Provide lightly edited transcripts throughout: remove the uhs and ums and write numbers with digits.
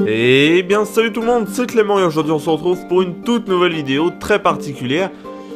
Et bien salut tout le monde, c'est Clément et aujourd'hui on se retrouve pour une toute nouvelle vidéo très particulière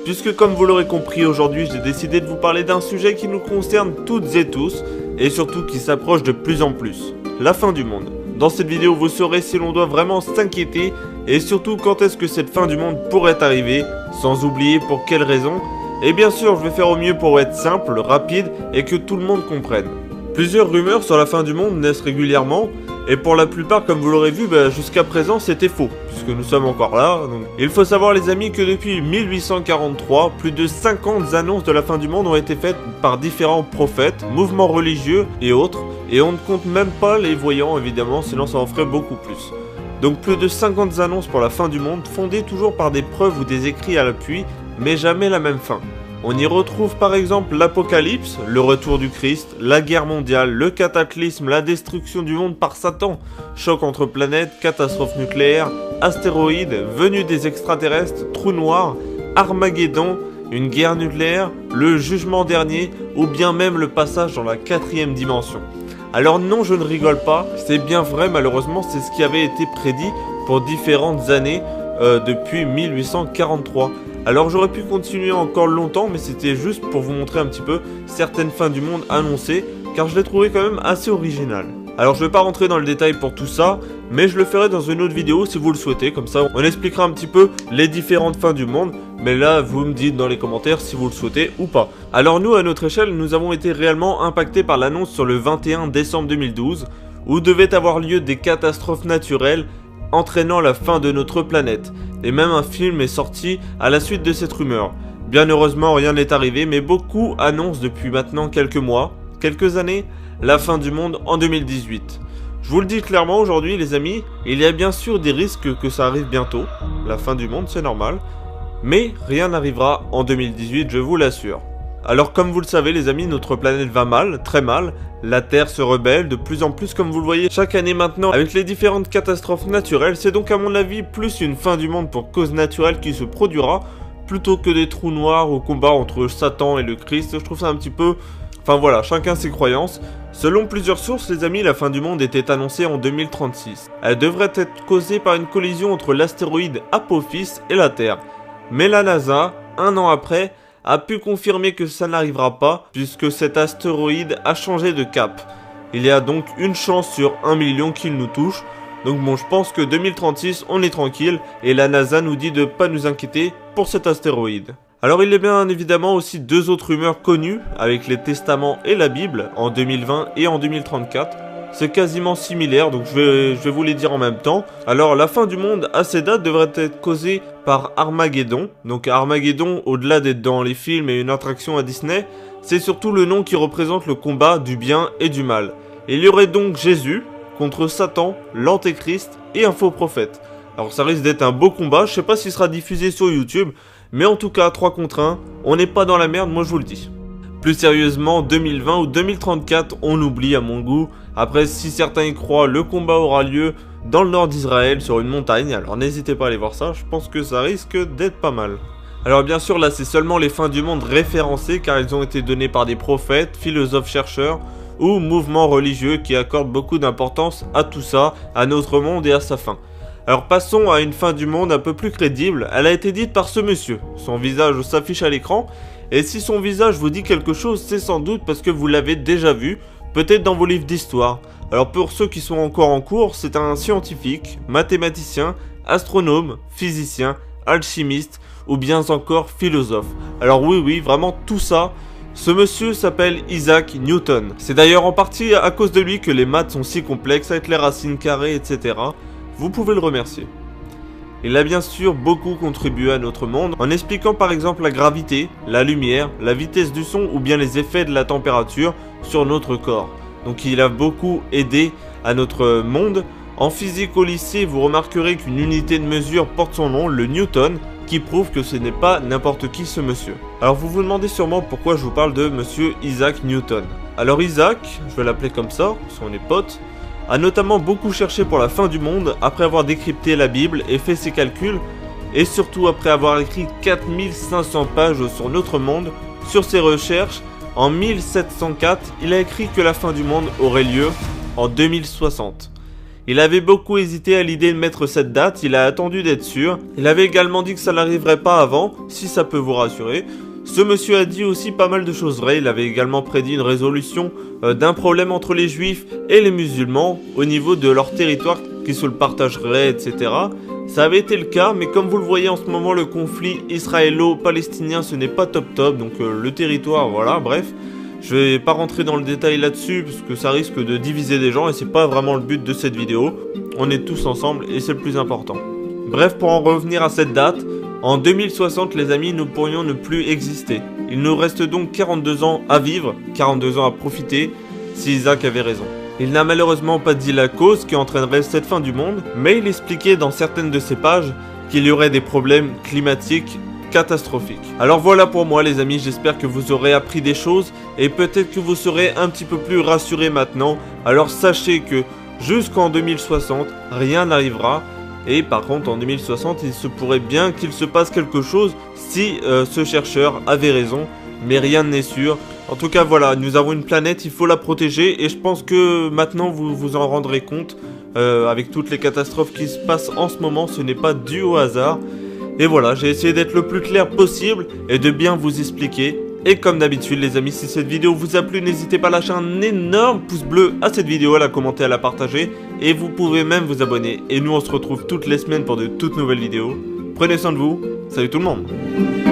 puisque comme vous l'aurez compris aujourd'hui j'ai décidé de vous parler d'un sujet qui nous concerne toutes et tous et surtout qui s'approche de plus en plus, la fin du monde. Dans cette vidéo vous saurez si l'on doit vraiment s'inquiéter et surtout quand est-ce que cette fin du monde pourrait arriver, sans oublier pour quelles raisons. Et bien sûr je vais faire au mieux pour être simple, rapide et que tout le monde comprenne. Plusieurs rumeurs sur la fin du monde naissent régulièrement. Et pour la plupart, comme vous l'aurez vu, jusqu'à présent c'était faux, puisque nous sommes encore là. Donc. Il faut savoir les amis que depuis 1843, plus de 50 annonces de la fin du monde ont été faites par différents prophètes, mouvements religieux et autres. Et on ne compte même pas les voyants évidemment, sinon ça en ferait beaucoup plus. Donc plus de 50 annonces pour la fin du monde, fondées toujours par des preuves ou des écrits à l'appui, mais jamais la même fin. On y retrouve par exemple l'Apocalypse, le retour du Christ, la guerre mondiale, le cataclysme, la destruction du monde par Satan, choc entre planètes, catastrophe nucléaire, astéroïdes, venue des extraterrestres, trou noir, Armageddon, une guerre nucléaire, le jugement dernier ou bien même le passage dans la 4e dimension. Alors non, je ne rigole pas, c'est bien vrai malheureusement, c'est ce qui avait été prédit pour différentes années depuis 1843. Alors j'aurais pu continuer encore longtemps, mais c'était juste pour vous montrer un petit peu certaines fins du monde annoncées, car je l'ai trouvé quand même assez original. Alors je vais pas rentrer dans le détail pour tout ça, mais je le ferai dans une autre vidéo si vous le souhaitez, comme ça on expliquera un petit peu les différentes fins du monde, mais là vous me dites dans les commentaires si vous le souhaitez ou pas. Alors nous à notre échelle, nous avons été réellement impactés par l'annonce sur le 21 décembre 2012, où devaient avoir lieu des catastrophes naturelles, entraînant la fin de notre planète. Et même un film est sorti à la suite de cette rumeur. Bien heureusement, rien n'est arrivé, mais beaucoup annoncent depuis maintenant quelques mois, quelques années, la fin du monde en 2018. Je vous le dis clairement aujourd'hui les amis, il y a bien sûr des risques que ça arrive bientôt, la fin du monde c'est normal, mais rien n'arrivera en 2018, je vous l'assure. Alors comme vous le savez les amis, notre planète va mal, très mal, la Terre se rebelle de plus en plus comme vous le voyez chaque année maintenant avec les différentes catastrophes naturelles, c'est donc à mon avis plus une fin du monde pour cause naturelle qui se produira, plutôt que des trous noirs au combat entre Satan et le Christ. Je trouve ça un petit peu... Enfin voilà, chacun ses croyances. Selon plusieurs sources les amis, la fin du monde était annoncée en 2036. Elle devrait être causée par une collision entre l'astéroïde Apophis et la Terre. Mais la NASA, un an après, a pu confirmer que ça n'arrivera pas puisque cet astéroïde a changé de cap. Il y a donc une chance sur 1 million qu'il nous touche. Donc bon, je pense que 2036 on est tranquille et la NASA nous dit de pas nous inquiéter pour cet astéroïde. Alors il y a bien évidemment aussi deux autres rumeurs connues avec les testaments et la Bible en 2020 et en 2034. C'est quasiment similaire, donc je vais vous les dire en même temps. Alors la fin du monde à ces dates devrait être causée par Armageddon. Donc Armageddon, au-delà d'être dans les films et une attraction à Disney, c'est surtout le nom qui représente le combat du bien et du mal. Il y aurait donc Jésus contre Satan, l'Antéchrist et un faux prophète. Alors ça risque d'être un beau combat, je sais pas s'il sera diffusé sur YouTube, mais en tout cas 3 contre 1, on n'est pas dans la merde, moi je vous le dis. Plus sérieusement, 2020 ou 2034, on oublie à mon goût. Après, si certains y croient, le combat aura lieu dans le nord d'Israël, sur une montagne. Alors n'hésitez pas à aller voir ça, je pense que ça risque d'être pas mal. Alors bien sûr, là c'est seulement les fins du monde référencées, car ils ont été donnés par des prophètes, philosophes chercheurs, ou mouvements religieux qui accordent beaucoup d'importance à tout ça, à notre monde et à sa fin. Alors passons à une fin du monde un peu plus crédible, elle a été dite par ce monsieur. Son visage s'affiche à l'écran. Et si son visage vous dit quelque chose, c'est sans doute parce que vous l'avez déjà vu, peut-être dans vos livres d'histoire. Alors pour ceux qui sont encore en cours, c'est un scientifique, mathématicien, astronome, physicien, alchimiste ou bien encore philosophe. Alors oui, vraiment tout ça. Ce monsieur s'appelle Isaac Newton. C'est d'ailleurs en partie à cause de lui que les maths sont si complexes avec les racines carrées, etc. Vous pouvez le remercier. Il a bien sûr beaucoup contribué à notre monde en expliquant par exemple la gravité, la lumière, la vitesse du son ou bien les effets de la température sur notre corps. Donc il a beaucoup aidé à notre monde. En physique au lycée, vous remarquerez qu'une unité de mesure porte son nom, le Newton, qui prouve que ce n'est pas n'importe qui ce monsieur. Alors vous vous demandez sûrement pourquoi je vous parle de monsieur Isaac Newton. Alors Isaac, je vais l'appeler comme ça, parce qu'on est potes, a notamment beaucoup cherché pour la fin du monde après avoir décrypté la Bible et fait ses calculs, et surtout après avoir écrit 4500 pages sur notre monde. Sur ses recherches, en 1704, il a écrit que la fin du monde aurait lieu en 2060. Il avait beaucoup hésité à l'idée de mettre cette date, il a attendu d'être sûr. Il avait également dit que ça n'arriverait pas avant, si ça peut vous rassurer. Ce monsieur a dit aussi pas mal de choses vraies, il avait également prédit une résolution d'un problème entre les juifs et les musulmans au niveau de leur territoire qui se le partageraient, etc. Ça avait été le cas, mais comme vous le voyez en ce moment, le conflit israélo-palestinien ce n'est pas top top, donc le territoire, voilà, bref. Je vais pas rentrer dans le détail là-dessus parce que ça risque de diviser des gens et c'est pas vraiment le but de cette vidéo. On est tous ensemble et c'est le plus important. Bref, pour en revenir à cette date, en 2060 les amis, nous pourrions ne plus exister. Il nous reste donc 42 ans à vivre, 42 ans à profiter, si Isaac avait raison. Il n'a malheureusement pas dit la cause qui entraînerait cette fin du monde, mais il expliquait dans certaines de ses pages qu'il y aurait des problèmes climatiques catastrophique. Alors voilà pour moi les amis, j'espère que vous aurez appris des choses et peut-être que vous serez un petit peu plus rassurés maintenant. Alors sachez que jusqu'en 2060, rien n'arrivera et par contre en 2060, il se pourrait bien qu'il se passe quelque chose si ce chercheur avait raison, mais rien n'est sûr. En tout cas voilà, nous avons une planète, il faut la protéger et je pense que maintenant vous vous en rendrez compte avec toutes les catastrophes qui se passent en ce moment, ce n'est pas dû au hasard. Et voilà, j'ai essayé d'être le plus clair possible et de bien vous expliquer. Et comme d'habitude les amis, si cette vidéo vous a plu, n'hésitez pas à lâcher un énorme pouce bleu à cette vidéo, à la commenter, à la partager. Et vous pouvez même vous abonner. Et nous on se retrouve toutes les semaines pour de toutes nouvelles vidéos. Prenez soin de vous, salut tout le monde.